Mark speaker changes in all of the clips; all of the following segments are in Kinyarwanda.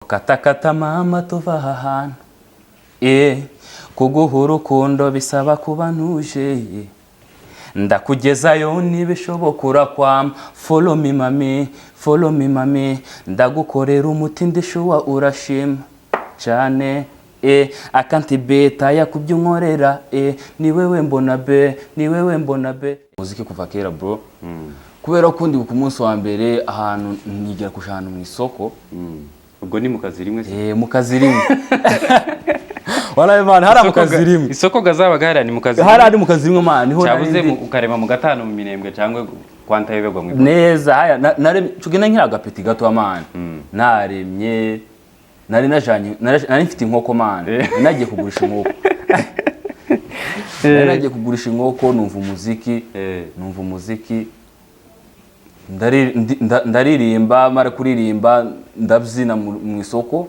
Speaker 1: katakata mama tuva aha hantu kuguha urukundo bisaba kuba ntuje ndakugezayo nibishoboka urakwama follow me mami ndagukorera umuti ndishuwa urashima cyane akanti beta yakubye unkorera ni wewe mbona be muziki kuva kera bro kubera ko ndi ku munsi wa mbere ahantu nigera kushana mu isoko
Speaker 2: ubwo ni mukazi rimwe
Speaker 1: mukazi rimwe wala man hara mukazi rimwe
Speaker 2: isoko gazabaga hari ni mukazi
Speaker 1: hari ari mukazi rimwe man niho
Speaker 2: cyabuze ukarema mu gatano mu minembwe cyangwa kwanta yebegwa mu
Speaker 1: neza haya nare cugena nkira agapeti gato man naremye nari najanye nari mfite inkoko man nagiye kugurisha inkoko nagiye kugurisha inkoko numva umuziki ndaririmba mara kuririmba ndabyina mu isoko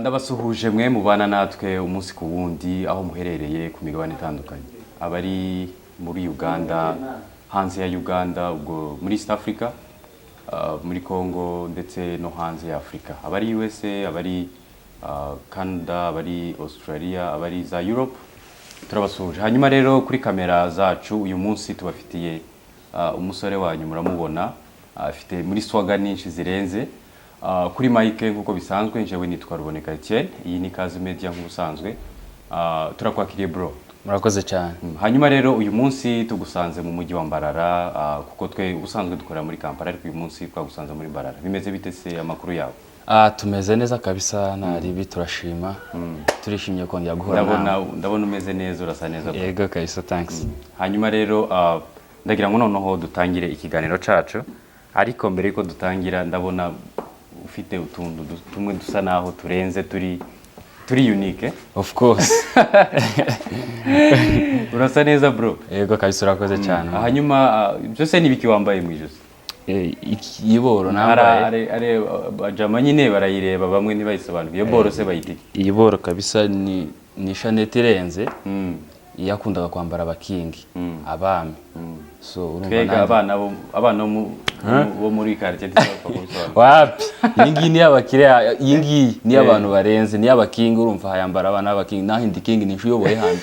Speaker 2: ndabasuhuje mwe mubana natwe umunsi ku wundi aho muherereye ku migabane itandukanye abari muri Uganda hanze ya Uganda ubwo muri East Africa muri Congo ndetse no hanze ya Africa abari USA abari Canada abari Australia abari za Europe turabasuhuje hanyuma rero kuri kamera zacu uyu munsi tubafitiye umusore wanyu muramubona afite muri swaga nyinshi zirenze kuri mike nkuko bisanzwe njewe nitwa Ruboneka Etienne iyi ni Kazi Media nk'ubusanzwe turakwakiriye bro
Speaker 1: murakoze cyane
Speaker 2: hanyuma rero uyu munsi tugusanze mu mujyi wa Mbarara kuko twe ubusanzwe dukorera muri Kampala ariko uyu munsi twagusanze muri Mbarara bimeze bite se amakuru yawe
Speaker 1: tumeze neza kabisa nari turashima turishimye kongera guhura
Speaker 2: ndabona umeze neza urasa neza
Speaker 1: yego kabisa thanks
Speaker 2: hanyuma rero ndagira ngo noneho dutangire ikiganiro cacu ariko mbere yuko dutangira ndabona ufite utundu tumwe dusa naho turenze turi unique
Speaker 1: of course
Speaker 2: urasa neza bro
Speaker 1: yego kabisa urakoze cyane
Speaker 2: hanyuma byose nibiki wambaye mu ijosi
Speaker 1: yiboro nambaye
Speaker 2: are bajama nyine barayireba bamwe ntibayisobanura iyo boro se bayitiki
Speaker 1: yiboro kabisa ni shanete irenze yakundaga kwambara abakingi abami so
Speaker 2: urumva abana bo muri quartier
Speaker 1: wapi yingi ni abakire yingi ni abantu barenze ni abakingi urumva hayambara abana abakingi nahindi king ni nshuyoboye hano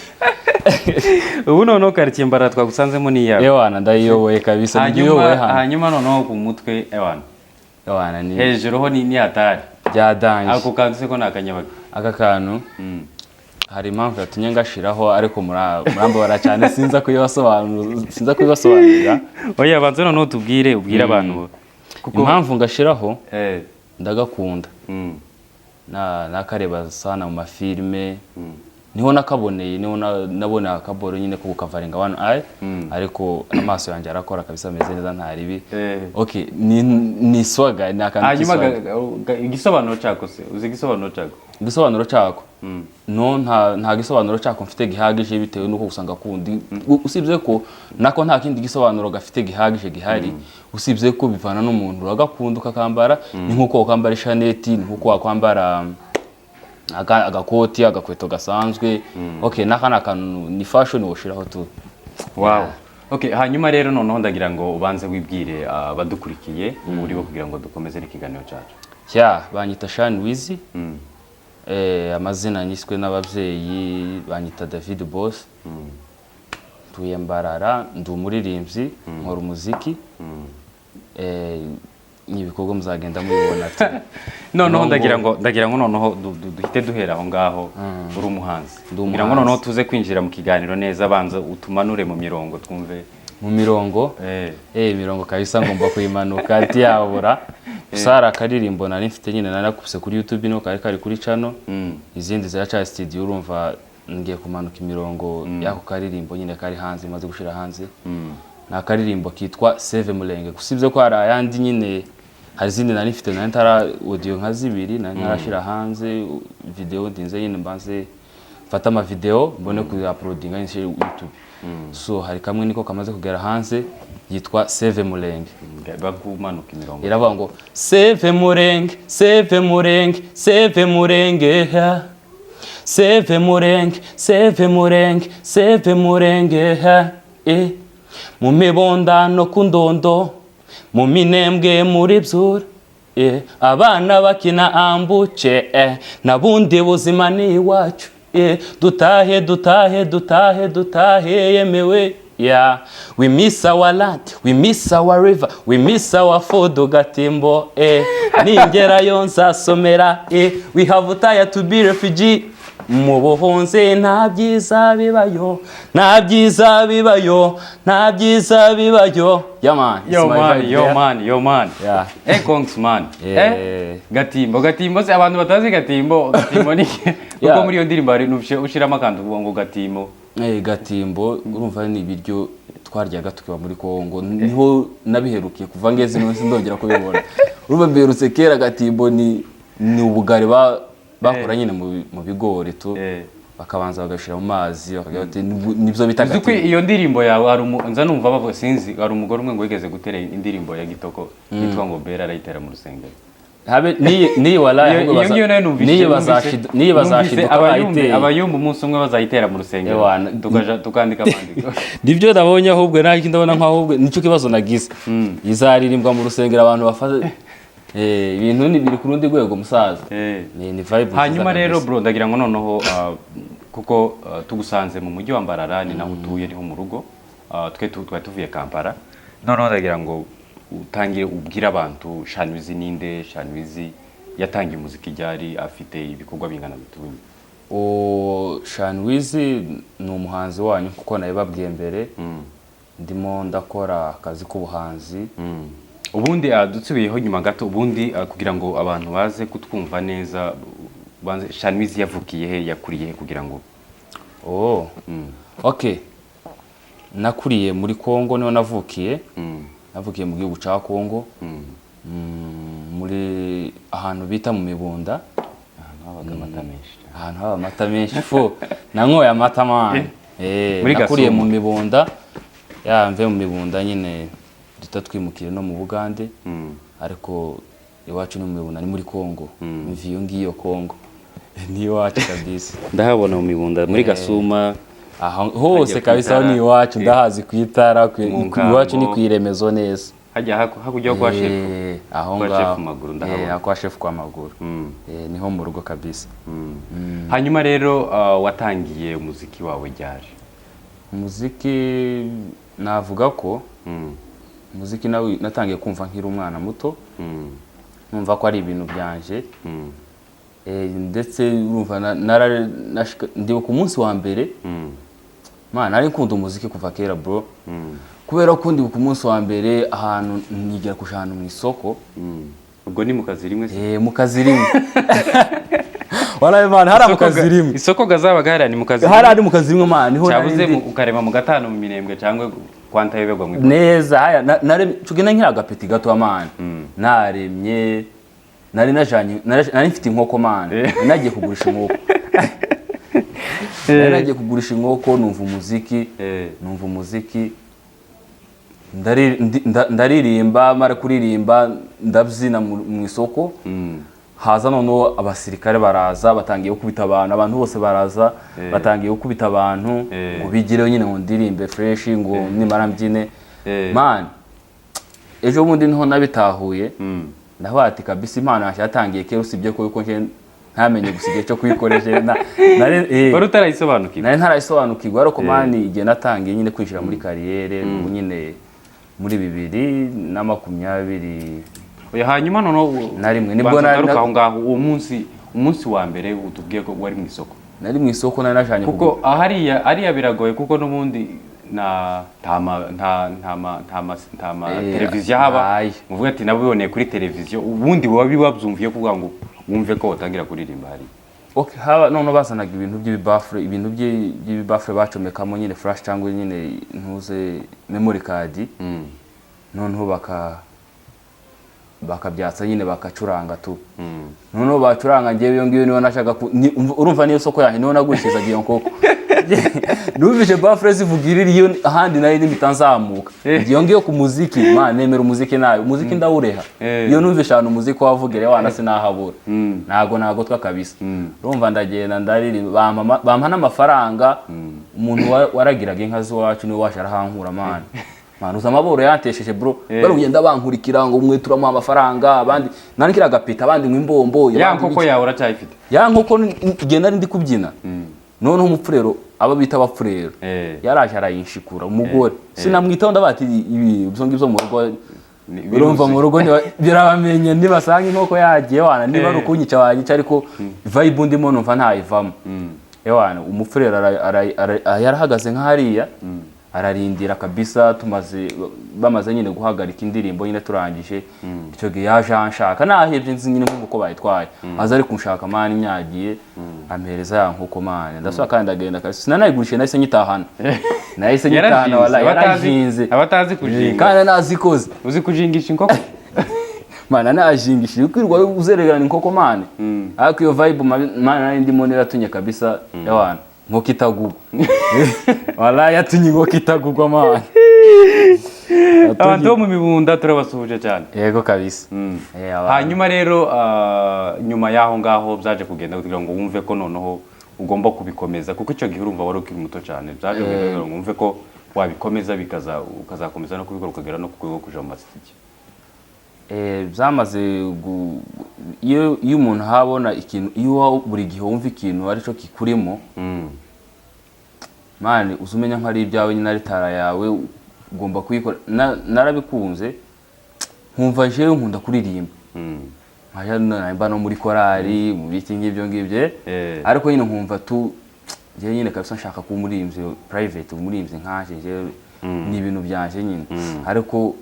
Speaker 2: ubu noneho quartier Mbara twagusanzemo ni yawe
Speaker 1: ewana ndayiyoboye kabisa ndiyoboye hano
Speaker 2: hanyuma noneho ku mutwe ewana
Speaker 1: ni
Speaker 2: hejuru ho ni atari
Speaker 1: byadanje
Speaker 2: ako kantu se ko nakanyabaga
Speaker 1: aka kantu hari impamvu yatumye ngashiraho ariko murambara cyane sinza kuyibasobanurira
Speaker 2: oya banze noneho ubwire abantu
Speaker 1: impamvu ngashiraho ndagakunda nakareba sana mu mafilme niho nakaboneye niho nabona akaboro nyine ko kukavaringa one eye ariko amaso yanjye arakora kabisa ameze neza ntaribi okay ni swaga ni akantu
Speaker 2: igisobanuro cyako se uzi
Speaker 1: igisobanuro cyako no nta gisobanuro cyako mfite gihagije bitewe nuko usanga kundi usibye ko nako nta kindi gisobanuro gafite gihagije gihari usibye ko bivana n'umuntu uragakunda ukakambara ni nkuko ukambara ishaneti ni nkuko wakwambara agakoti agakweto gasanzwe okay nakana kantu ni fashion woshiraho tu
Speaker 2: wow okay hanyuma rero noneho ndagira ngo ubanze wibwire abadukurikiye muri bo kugira ngo dukomeze n'ikiganiro cyacu
Speaker 1: banyita Shan Wizzy amazina nyiswe n'abavyeyi banyita David Boss tuye Mbarara ndi umuririmbyi nkora umuziki n'ibikorwa muzagenda mubibona
Speaker 2: noneho ndagira ngo noneho duhite duhera aho ngaho uri umuhanzi ngira ngo noneho tuze kwinjira mu kiganiro neza banza utumanure mu mirongo twumve
Speaker 1: mu mirongo mirongo kabisa ngomba kuyimanuka ati yabura usara akaririmbo nari mfite nyine narakubise kuri YouTube no kari kuri channel izindi ziraca studio urumva ngiye kumanuka imirongo yako karirimbo nyine kari hanze maze gushira hanze na karirimbo kitwa Save Murenge gusibye ko hari ayandi nyine hari izindi nari mfite nari ntara audio nka zibiri nari narashira hanze video ndinze nyine mbanze fata ama video mbone ku uploadinga nyine YouTube so hari kamwe niko kamaze kugera hanze yitwa Save Murenge
Speaker 2: bagumanuka imirongo
Speaker 1: iravuga ngo Save Murenge Save Murenge Save Murenge Save Murenge Save Murenge Save Murenge mu mibonda no ku ndondo mu minembwe muri byura abana bakina ambuce nabundi buzima ni iwacu dutahe dutahe dutahe dutahe yemewe we miss our land, we miss our river, we miss our food Gatimbo ningerayo nzasomera we have tired to be refugee mu buhunzi nta byiza bibayo nta byiza bibayo nta byiza bibayo
Speaker 2: yo man Kongs man Gatimbo se abantu batazi Gatimbo ni uko muri iyo ndirimbo ari ushiramo akantu ngo Gatimbo
Speaker 1: Gatimbo urumva ni ibiryo twaryaga tukiba muri Kongo niho nabiherukiye kuva ngeze nose ndongera kubibona urumva mberutse kera Gatimbo ni ubugari bakora nyine mu bigori tu bakabanza bagashira mu mazi bakagira ati nibyo bita
Speaker 2: Gatimbo. Iyo ndirimbo yawe hari nza numva bavuga sinzi hari umugore umwe ngo yigeze gutera indirimbo ya Gitoko yitwa ngo Bera arayitera mu rusengero
Speaker 1: habe ni wala ni bazashiduka
Speaker 2: abayumba umunsi umwe bazayitera mu rusengero tukandika amandiko
Speaker 1: nibyo ndabonye ahubwo naki ndabona nko ahubwo nico kibazo nagize izaririmbwa mu rusengero abantu bafaze ibintu ni biri ku rundi rwego musaza ni vibe.
Speaker 2: Hanyuma rero bro ndagira ngo noneho kuko tugusanze mu mujyi wa Mbarara ni naho utuye niho mu rugo twe tuvuye Kampala noneho ndagira ngo utangire ubwira abantu Shan Wizzy ninde Shan Wizzy yatangiye umuziki ryari afite ibikorwa bingana bitunye
Speaker 1: Shan Wizzy ni umuhanzi wanyu kuko nabibabwiye mbere ndimo ndakora akazi k'ubuhanzi
Speaker 2: ubundi dutsubiyeho nyuma gato ubundi kugira ngo abantu baze kutwumva neza Shan Wizzy yavukiye he yakuriye he kugira ngo
Speaker 1: okay nakuriye muri Kongo niho navukiye navukiye mu gihugu ca Kongo muri ahantu bita mu Mibunda ahantu haba amata menshi fo nanyoye amata man nakuriye mu Mibunda mve mu Mibunda nyine dutatwimukire no mu Bugande ariko iwacu ni mu Mibunda ni muri Kongo mvi yo ngiyo Kongo ni iwacu kabisa
Speaker 2: ndahabona mu Mibunda muri Gasuma
Speaker 1: hose kabisa ni iwacu ndahazi kwitara iwacu ni kwiremezo neza
Speaker 2: hajya hakujya kwa chef
Speaker 1: aho
Speaker 2: ngaho maguru ndahabona
Speaker 1: kwa chef kwa maguru niho mu rugo kabisa.
Speaker 2: Hanyuma rero watangiye umuziki wawe ryari?
Speaker 1: Umuziki navuga ko umuziki nawe natangiye kumva nkiri umwana muto numva ko ari ibintu byanje ndetse urumva ndi ku munsi wa mbere man ari nkunda umuziki kuva kera bro kubera ko ndi ku munsi wa mbere ahantu nigera kushana mu isoko
Speaker 2: ubwo ni mu kazi rimwe se
Speaker 1: mu kazi rimwe wala man hara mu kazi rimwe
Speaker 2: isoko gazaba gahara ni mu kazi
Speaker 1: hara ari mu kazi rimwe man niho
Speaker 2: cyabuze ukarema mu gatano mu minembwe cyangwa kwanta yebegwa mu
Speaker 1: neza haya nare cugena nkira agapeti gato man naremye nari mfite inkoko man nagiye kugurisha inkoko nagiye kugurisha inkoko numva umuziki ndaririmba mara kuririmba ndabyina mu isoko haza noneho abasirikare baraza batangiye gukubita abantu bose baraza batangiye gukubita abantu ngo bigireyo nyine ngo ndirimbe fresh ngo nimara mbyine man ejo bundi niho nabitahuye ndabati kabisa impano yatangiye kera usibye ko yuko ntamenye gusigaye cyo kuyikoresha
Speaker 2: bari utarayisobanukirwa
Speaker 1: nari ntarayisobanukirwa ariko mani igihe natangiye nyine kwinjira muri kariyere nyine muri 2020
Speaker 2: hanyuma noneho
Speaker 1: narimwe
Speaker 2: nibwo naruka ngaho uwo umunsi wa mbere utubwiye ko wari mu isoko
Speaker 1: nari mu isoko nari najanye
Speaker 2: kuko ariya biragoye kuko n'ubundi na ntama televiziyo haba muvuga ati nabiboneye kuri televiziyo ubundi wabyumviye kuvuga ngo wumve ko watangira kuririmba hari
Speaker 1: okay haba none basanaga ibintu by'ibibafure bacomekamo nyine flash cyangwa nyine ntuze memory card noneho bakabyatsa nyine bakacuranga tu noneho bacuranga ngewe iyo ngiyo niyo nashaka urumva niyo soko yanjye niyo nagushizaga iyo nkoko numvise bafure zivugira iyo ahandi nayo nimitanzamuka iyo ngiyo ku muziki man nemera umuziki nayo umuziki ndawureha iyo numvise ahantu umuziki wavugire wana sinahabura nago twakabisa urumva ndagenda ndaririmba bampa n'amafaranga umuntu waragiraga inka z'iwacu niwe waje arahankura man uza amaboro yantesheje bro bari kugenda bankurikira ngo umwe turamuha amafaranga abandi nanikira agapita abandi ngwimbombo
Speaker 2: ya nkoko yawe uracyayifite
Speaker 1: ya nkoko igenda ari ndi kubyina none umupfurero aba bita abapfurero yaraje arayinshikura umugore sinamwitaho ndabati ibi byo ngibyo mu rugo urumva mu rugo birabamenye nibasanga inkoko yagiye wana niba ari ukunyica wanyica ariko vibe ndimo numva ntayivamo wana umupfurero yarahagaze nk'ahariya ararindira kabisa bamaze nyine guhagarika indirimbo nyine turangije icyo gihe yaje anshaka nahebye nzi nyine nk'uko bayitwaye aza ari kunshaka mani imyagiye ampereza ya nk'uko mani ndasaba kandi ndagenda kabisa sinanayigurishe nahise nyitahana nahise nyitahana wallahi yarajinze
Speaker 2: abatazi kujinga
Speaker 1: kandi nazikoze
Speaker 2: uzi kujingisha inkoko
Speaker 1: mana najingishije kwirwa uzeregerana inkoko mani ariko iyo vibe mani ndimo neratunye kabisa yawana nkoko itagugwa wallahi yatunye inkoko itagugwa man
Speaker 2: abantu bo mu mibunda turabasuhuje cyane
Speaker 1: yego kabisa
Speaker 2: hanyuma rero nyuma yaho ngaho byaje kugenda kugira ngo wumve ko noneho ugomba kubikomeza kuko icyo gihe urumva wari ukiri muto cyane byaje kugira ngo wumve ko wabikomeza ukazakomeza no kubikora ukagera no ku rwego kuja mu masitiki
Speaker 1: byamaze iyo umuntu habona ikintu iyo buri gihe wumva ikintu ari cyo kikurimo mani uzumenya nko ari ibyawe nyine ari tara yawe ugomba kuyikora narabikunze nkumva jewe nkunda kuririmba nkaja namba no muri korali mu biti ngibyo ngibyo ariko nyine nkumva je nyine kabisa nshaka ku muririmvye private umuririmvye nkaje je ni ibintu byanje nyine ariko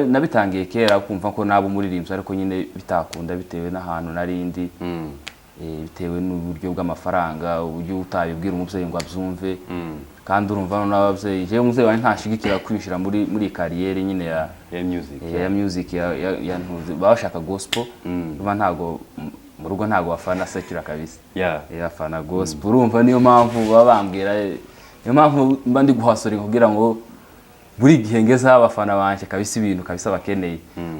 Speaker 1: nabitangiye kera kumva ko nabo muririmbye ariko nyine bitakunda bitewe n'ahantu narindi bitewe n'uburyo bw'amafaranga uburyo utabibwira umubyeyi ngo abyumve kandi urumva n'ababyeyi je umubyeyi wanje ntashigikira kwinjira muri kariyeri nyine ya music ya ntuzi bashaka gospel urumva ntago mu rugo ntago bafana sekira kabisa bafana gospel urumva niyo mpamvu babambwira niyo mpamvu mba ndi guhasora kugira ngo buri gihe ngeze abafana banje kabisa ibintu kabisa bakeneye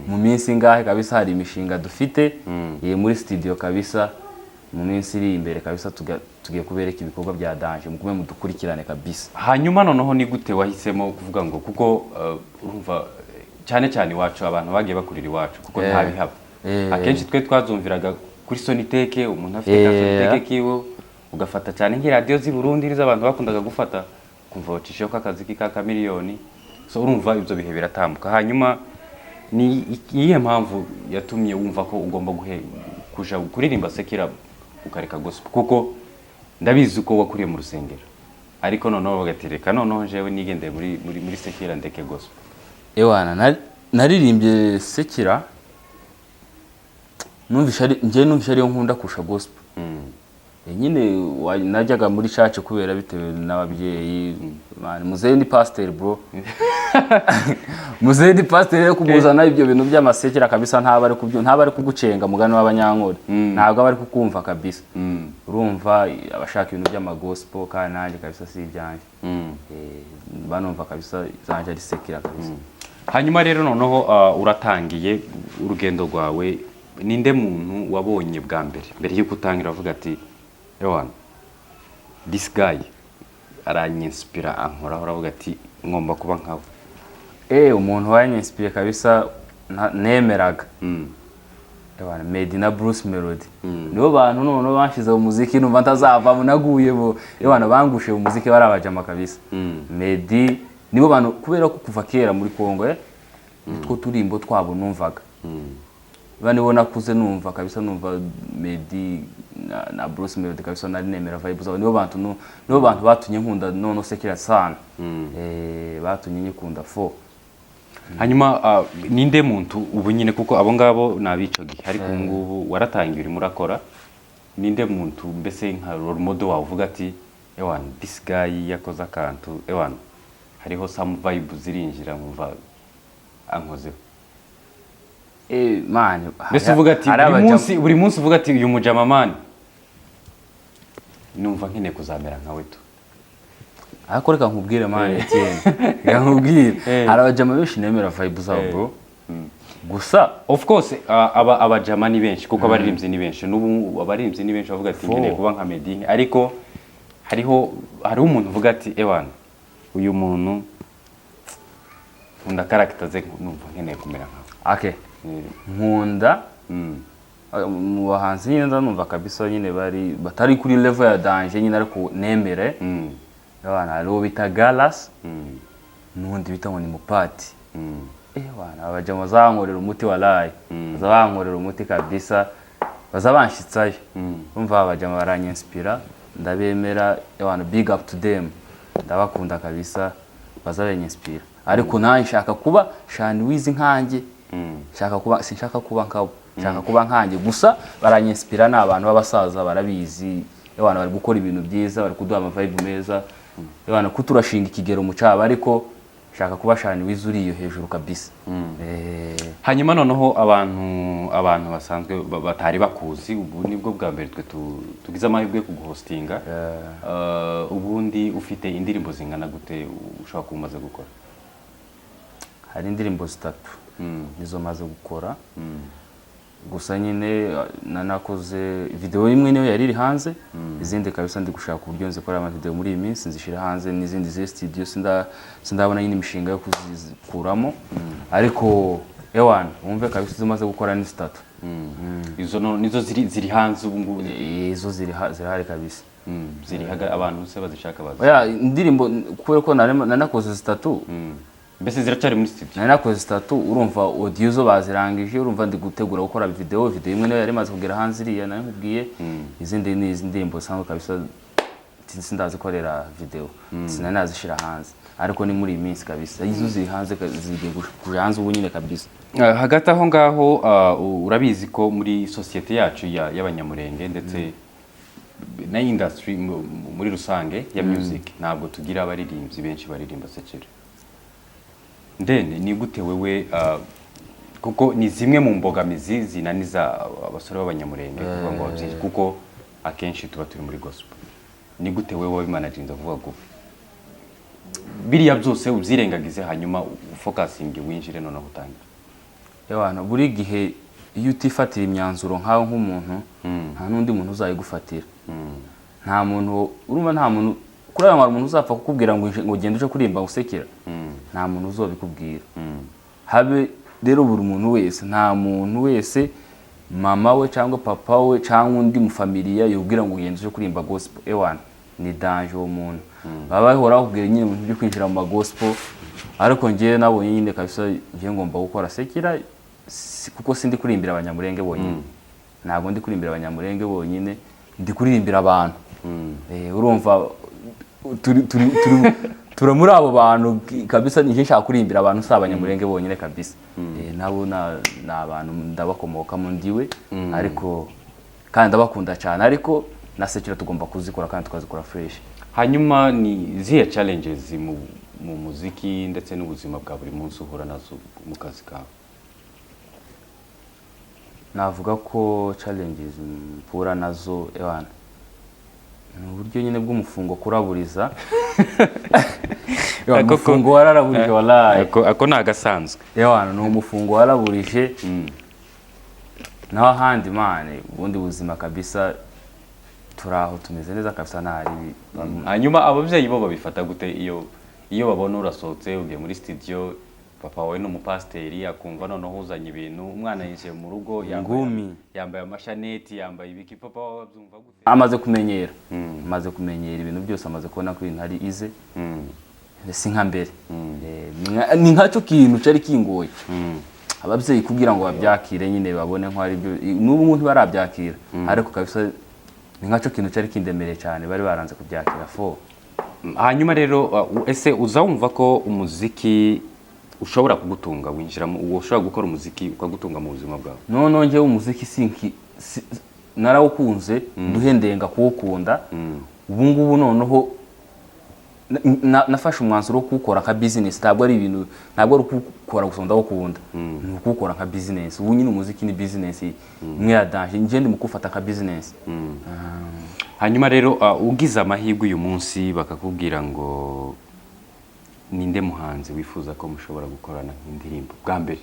Speaker 1: mu minsi ngahe kabisa hari imishinga dufite muri studio kabisa mu minsi iri imbere kabisa tugiye kubereka ibikorwa bya danje mugume mudukurikirane kabisa
Speaker 2: hanyuma noneho ni gute wahisemo kuvuga ngo kuko urumva cyane cyane iwacu abantu bagiye bakurira iwacu kuko ntabihaba akenshi twe twazumviraga kuri Soniteke umuntu afite Soniteke kiwe ugafata cyane nk'iradiyo z'i Burundi abantu bakundaga gufata kumva wacisheho kakazi ka miliyoni so urumva ibyo bihe biratambuka hanyuma ni iyihe mpamvu yatumye wumva ko ugomba kuja kuririmba sekira ukareka gospel kuko ndabizi ko wakuriye mu rusengero ariko noneho bagatereka noneho jewe nigendeye muri sekira ndeke gospel
Speaker 1: ewana naririmbye sekira numvisha ariyo nkunda kusha gospel nyine najyaga muri church kubera bitewe n'ababyeyi muzehe ni pastor bro muzehe ni pastor rero kumuzana ibyo bintu by'amasekera kabisa ntaba ari kugucenga mugani w'abanyankore ntabwo aba ari kukumva kabisa urumva abashaka ibintu by'amagospel kandi nanjye kabisa si ibyanje banumva kabisa zanje ari sekera kabisa
Speaker 2: hanyuma rero noneho uratangiye urugendo rwawe ninde muntu wabonye bwa mbere y'uko utangira avuga ati Ewan, this guy aranyinspira ankora uravuga ati ngomba kuba nkawe
Speaker 1: umuntu wanyinspire kabisa nemeraga Ewan Medi na Bruce Melody nibo bantu none banshize mu muziki numva ntazava munaguye bo Ewan bangushe mu muziki barabajama kabisa Medi nibo bantu kubera ko kuva kera muri Kongo two turimbo twabo numvaga banibona kuze numva kabisa numva Medi na Bruce Melody kabisa nari nemera vibe zabo nibo bantu batunye nkunda none sekira sana batunye nyikunda fo
Speaker 2: hanyuma ninde muntu ubu nyine kuko abo ngabo nabicogi ariko ngubu waratangiye uri murakora ninde muntu mbese nka role model wawe uvuga ati Ewan this guy yakoze akantu Ewan hariho some vibe zirinjira mumva ankozeho
Speaker 1: man
Speaker 2: mbese uvuga ati buri munsi uvuga ati uyu mujama man numva nkeneye kuzamera nkawe tu.
Speaker 1: ariko reka nkubwire mani Etienne reka nkubwire hari abajama benshi nemera vibe zabo bro gusa
Speaker 2: of course abajama ni benshi kuko abaririmbyi ni benshi n'ubu abaririmbyi ni benshi bavuga ati nkeneye kuba nka Meddy ariko hari umuntu uvuga ati ewana uyu muntu nkunda character ze numva nkeneye kumera nkawe.
Speaker 1: Okay. Nkunda mu bahanzi nyine ndumva kabisa nyine batari kuri level ya danger nyine ariko nemere abana hariho bita Galas n'undi bita ngo ni Mupati bana abajama zankorera umuti walayi bazabankorera umuti kabisa bazabanshitsayo umva abajama baranyispira ndabemera abana big up to them ndabakunda kabisa bazabenyispira ariko naye nshaka kuba Shan Wizzy nkanjye sinshaka kuba nkabo nshaka kuba nkanjye gusa baranyispira n'abantu b'abasaza barabizi abana bari gukora ibintu byiza bari kuduha ama vibe meza abana kuturashinga ikigero mu caba ariko shaka kuba Shan Wizzy uriyo hejuru kabisa.
Speaker 2: Hanyuma noneho abantu basanzwe batari bakuzi ubu nibwo bwa mbere twe tugize amahirwe kuguhostinga. Ubundi ufite indirimbo zingana gute ushaka kumaze gukora?
Speaker 1: Hari indirimbo 3 nizo maze gukora. Gusa nyine nanakoze video imwe niyo yari iri hanze izindi kabisa ndi gushaka uburyo nzikora ama video muri iyi minsi nzishira hanze n'izindi ze studio sindabona nyine imishinga yo kuzikuramo ariko ewan umve kabisa zimaze gukora ni 3.
Speaker 2: Izo nizo ziri hanze ubu ngubu
Speaker 1: izo zirahari kabisa
Speaker 2: ziri abantu se bazishaka bazi
Speaker 1: oya indirimbo kuko nanakoze 3
Speaker 2: mbese ziracari muri studio
Speaker 1: nanakoze 3 urumva audio zo bazirangije urumva ndi gutegura gukora video imwe niyo yari maze kugera hanze iriya nari nkubwiye izindi ni indirimbo sanzwe kabisa sindazikorera video sinanazishira hanze ariko ni muri iyi minsi kabisa izo ziri hanze zigiye kuja hanze ubu nyine kabisa.
Speaker 2: Hagati aho ngaho urabizi ko muri societe yacu y'abanyamurenge ndetse na industry muri rusange ya music ntabwo tugira abaririmbyi benshi baririmba sekere. Ndene ni gute wewe kuko ni zimwe mu mbogamizi zinaniza abasore b'abanyamurenge kuvuga ngo babyizi kuko akenshi tuba turi muri gospel. Ni gute wewe wabimanaginze vuga ngo biriya byose ubyirengagize hanyuma ufocusinge winjire noneho utangira?
Speaker 1: Yabana buri gihe iyo utifatira imyanzuro nkaho nk'umuntu nta nundi muntu uzayigufatira. Nta muntu urumva nta muntu kuri aya muntu uzapfa kukubwira ngo genda uje kurimba usekera nta muntu uzobikubwira. Habe rero buri muntu wese nta muntu wese mama we cyangwa papa we cyangwa undi mu familia yubwira ngo genda uje kurimba gospel ewana ni danger wo muntu baba bahora bakubwira nyine mu byo kwinjira mu gospel ariko ngiye nabonye nyine kabisa ngiye ngomba gukora sekera kuko sindi kurimbira abanyamurenge bonyine ntabwo ndi kurimbira abanyamurenge bonyine ndi kuririmbira abantu urumva turi muri abo bantu kabisa nije nshaka kurimbira abantu sabanyamurenge bonyine kabisa nabo na abantu ndabakomokamo ndiwe ariko kandi ndabakunda cyane ariko nasekera tugomba kuzikora kandi tukazikora fresh.
Speaker 2: Hanyuma ni zihe challenges mu muziki ndetse n'ubuzima bwa buri munsi uhura nazo mu kazi kawe?
Speaker 1: Navuga ko challenges mpura nazo ewana uburyo nyine bw'umufungo kuraburiza umufungo wararaburije wallahi
Speaker 2: ako nagasanzwe
Speaker 1: ewana no umufungo waraburije naho handi mane ubundi buzima kabisa turaho tumeze neza kabisa ntari.
Speaker 2: Hanyuma abavyeyi bo babifata gute iyo babona urasohotse ugiye muri studio papa wawe no mupasteri akumva noneho uzanye ibintu umwana yinjiye mu rugo yambaye amashaneti yambaye ibiki papa wabyumva gute?
Speaker 1: Amaze kumenyera ibintu byose amaze kubona ko ibintu ari ize si nka mbere ni nkacyo kintu cari kingoye abavyeyi kugira ngo babyakire nyine babone nko ari byo n'ubu muntu barabyakira ariko kabisa ni nkacyo kintu cari kindemereye cyane bari baranze kubyakira fo.
Speaker 2: Hanyuma rero ese uzawumva ko umuziki ushobora kugutunga winjiramo ushobora gukora umuziki ukagutunga mu buzima bwawe?
Speaker 1: No ngewe umuziki narawukunze duhendenga kuwukunda ubu ngubu noneho nafashe umwanzuro wo kuwukora nka business ntabwo ari ibintu ntabwo ari ukukora gusa ndawukunda ni ukukora nka business. Ubu nyine umuziki ni business imwe ya danger nje ndi mukufata nka business.
Speaker 2: hanyuma rero ugize amahirwe uyu munsi bakakubwira ngo ninde muhanzi wifuza ko mushobora gukorana indirimbo bwa mbere,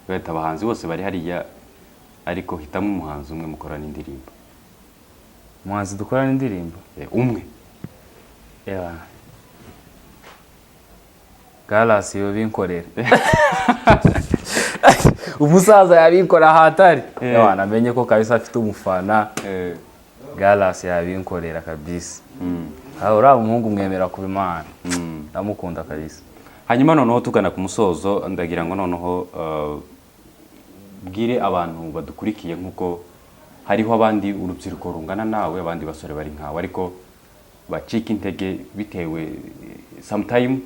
Speaker 2: weta abahanzi bose bari hariya ariko hitamo umuhanzi umwe mukorana indirimbo.
Speaker 1: Umuhanzi dukorana indirimbo
Speaker 2: umwe
Speaker 1: Galasi yo binkorera umusaza yabikora hatari namenye ko kabisa afite umufana Galasi yabinkorera kabisa. Uriya umuhungu mwemera kuba Imana, ndamukunda kabisa.
Speaker 2: Hanyuma noneho tugana ku musozo, ndagira ngo noneho bwire abantu badukurikiye nkuko hariho abandi urubyiruko rungana nawe, abandi basore bari nkawe ariko bacika intege bitewe sometime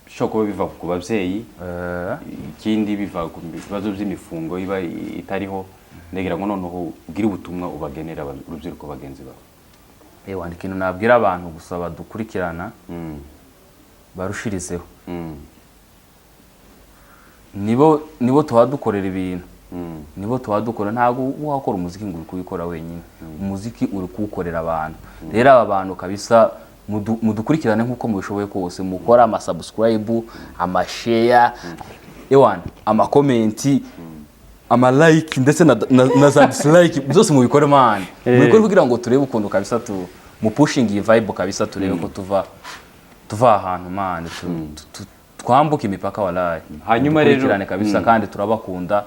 Speaker 2: shoko biva ku babyeyi, ikindi biva ku bibazo by'imifungo iba itariho. Ndagira ngo noneho ubwire ubutumwa ubagenera urubyiruko bagenzi bawe.
Speaker 1: Wandi kintu nabwira abantu gusa badukurikirana barushirizeho, nibo tuhadukorera ibintu, nibo tuhadukora. Ntabwo wakora umuziki ngo uri kubikora wenyine, umuziki uri kuwukorera abantu. Rero aba bantu kabisa mudukurikirane nkuko mubishoboye kose, mukora subscribe, share, ama comment, ama like ndetse na za dislike byose mubikore man. Mubikore kugira ngo turebe ukuntu kabisa mu pushing iyi vibe kabisa, turebe ko tuva ahantu man, twambuka imipaka walahi.
Speaker 2: Hanyuma rero
Speaker 1: kabisa kandi turabakunda,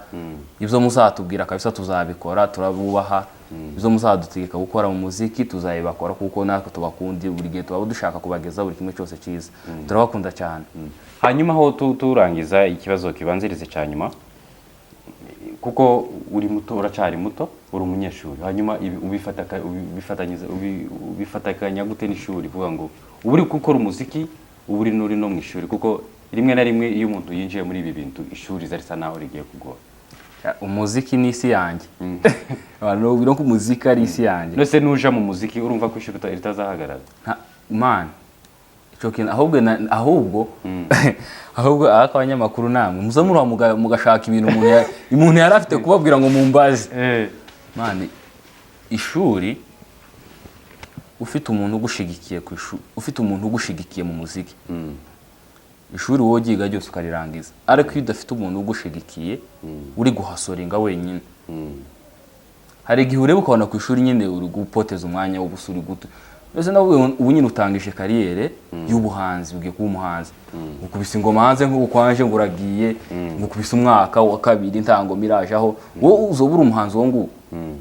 Speaker 1: ibyo muzatubwira kabisa tuzabikora, turabubaha. Ibyo muzadutegeka gukora mu muziki tuzayibakora kuko natwe tubakundi, buri gihe tuba dushaka kubageza buri kimwe cyose cyiza. Turabakunda cyane.
Speaker 2: Hanyuma ho turangiza ikibazo kibanzirize cyanyuma, kuko uri muto, uracyari muto, uri umunyeshuri. Hanyuma ubifatakanya gute n'ishuri, kuvuga ngo uri gukora umuziki uri no mu ishuri, kuko rimwe na rimwe iyo umuntu yinjiye muri ibi bintu ishuri zarisa naho rigiye kugora.
Speaker 1: Umuziki ni isi yanjye. Abantu biro ko umuziki ari isi yanjye.
Speaker 2: Nose nuja mu muziki urumva ko ishuri ritazahagarara.
Speaker 1: Man, ico kintu ahubwo abanyamakuru namwe muzamura mugashaka ibintu umuntu yari afite kubabwira ngo mumbaze. Man, ishuri ufite umuntu ugushigikiye ku ishuri, ufite umuntu ugushigikiye mu muziki, ishuri wogiga ryose ukarirangiza. Ariko iyo udafite umuntu ugushigikiye uri guhasoringa wenyine, hari igihe ureba ukabona ku ishuri nyine uri gupoteza umwanya wo gusura guto. Ese nawe ubu nyine utangije kariyere y'ubuhanzi, ugiye kuba umuhanzi, ukubise ingoma hanze nk'uko kwanje ngo uragiye, ukubise umwaka wa kabiri ntango miraje aho wowe uzobura umuhanzi wo nguwo.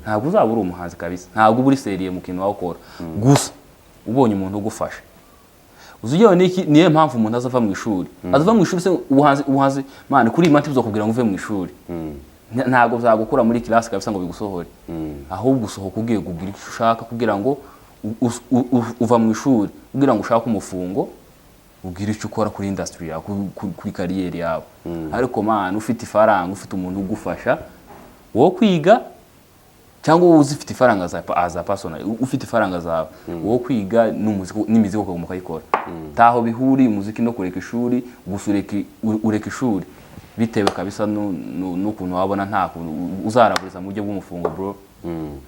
Speaker 1: Ntabwo uzabura umuhanzi kabisa, ntabwo uri seriye mu kintu wakora. Gusa ubonye umuntu ugufasha, uzuyeho niye mpamvu umuntu azava mu ishuri. Azava mu ishuri se ubuhanzi man kuri imati bizokubwira ngo uve mu ishuri. Ntabwo uzagukura muri class kabisa ngo bigusohore. Ahubwo usohoka ugiye kugira icyo ushaka kugira ngo uva mu ishuri, kugira ngo ushaka umufungo ugira icyo ukora kuri industry yawe, kuri kariyeri yawe. Ariko man ufite ifaranga, ufite umuntu ugufasha wo kwiga, cyangwa wowe uzifite ifaranga za personal, ufite ifaranga zawe wo kwiga n'imiziki ukagomba kuyikora. Taho bihuri umuziki no kureka ishuri, ureka ishuri bitewe kabisa n'ukuntu wabona nta uzaraburiza mu buryo bw'umufungo bro.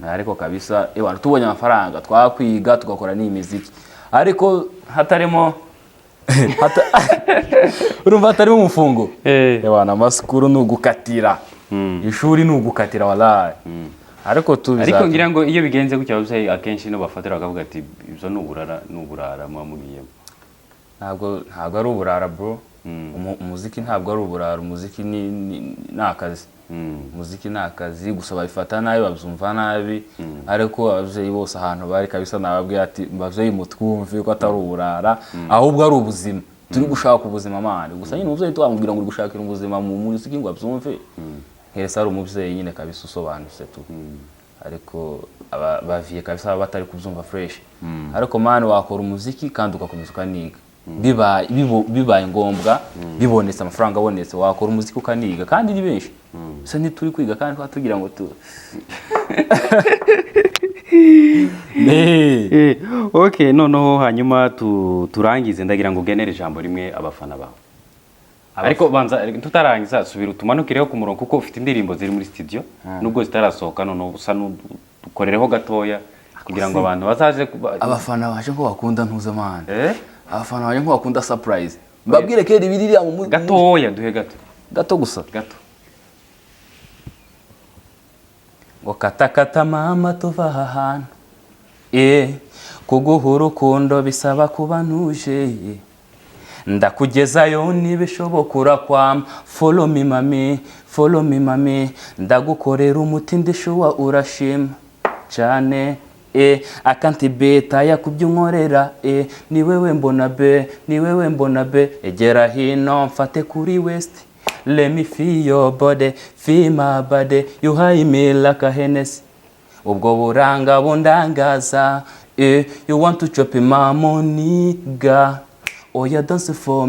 Speaker 1: Ariko kabisa tubonye amafaranga twakwiga tugakora n'imiziki, ariko hatarimo urumva hatarimo umufungo amasukuru n'ugukatira, ishuri n'ugukatira walahi. Ariko ngira ngo iyo bigenze gutya ababyeyi akenshi no bafatira bakavuga ati ibyo n'uburara mwamugiyemo. Ntabwo ari uburara bro. Umuziki ntabwo ari uburara, umuziki ni akazi. Umuziki ni akazi, gusa babifata nabi, babyumva nabi. Ariko ababyeyi bose ahantu bari kabisa nababwiye ati babyeyi mutwumve ko atari uburara, ahubwo ari ubuzima. Turi gushaka ubuzima mane. Gusa nyine umubyeyi twamubwira ngo uri gushakira ubuzima mu muziki ngo abyumve. Nkese ari umubyeyi nyine kabisa usobanutse tu. Ariko baviye kabisa batari kubyumva fresh. Ariko mane wakora umuziki kandi ugakomeza ukaniga. Bibaye ngombwa, bibonetse amafaranga abonetse, wakora umuziki ukaniga kandi ni benshi. Se ntituri kwiga kandi twatugira ngo tu.
Speaker 2: Okay, noneho hanyuma turangize ndagira ngo ugenere ijambo rimwe abafana bawe. Ariko banza tutarangiza subira utumanukireho ku murongo kuko ufite indirimbo ziri muri studio nubwo zitarasohoka, noneho usa n'ukorereho gatoya kugira ngo abantu bazaje
Speaker 1: abafana baje ko bakunda ntuze man abafana baje ko bakunda surprise mbabwire kera ibiririya mu
Speaker 2: gatoya duhe
Speaker 1: gato gusa
Speaker 2: gato
Speaker 1: ngo katakata mama tuva ahantu kuguha urukundo bisaba kuba ntuje ndakugezayo nibishoboka urakwama follow me mami ndagukorera umuti ndishuwa urashima cyane akanti beta yakubyo nkorera ni wewe mbona be egera hino mfate kuri west let me feel your body feel my body you high me like a Hennessy ubwo buranga bundangaza you want to chop my money ga oya dance for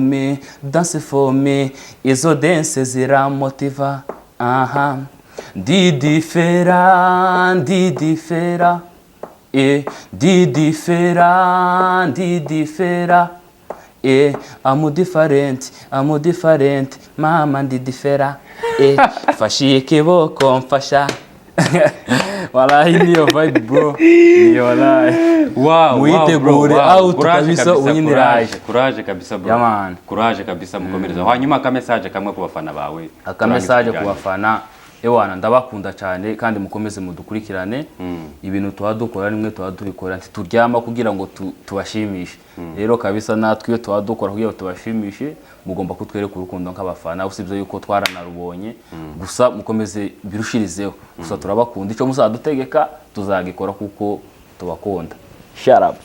Speaker 1: me izo dance ziramotiva Didi fera I'm different mama Didi fera fashiye kiboko mfasha wallahi niyo vibe bro niyo wallahi muyitegure out kabisa unyiniraje
Speaker 2: courage kabisa bro courage kabisa mukomereza hanyuma ka message kamwe ku bafana bawe
Speaker 1: aka message ku bafana ewana ndabakunda cyane kandi mukomeze mudukurikirane ibintu tuwadukora nimwe tuwadubikora turyama kugira ngo tubashimishe rero kabisa natwe iyo tuwadukora kugira ngo tubashimishe mugomba kutwereka urukundo nk'abafana usibye yuko twaranarubonye gusa mukomeze birushirizeho gusa turabakunda icyo muzadutegeka tuzagikora kuko tubakunda shut up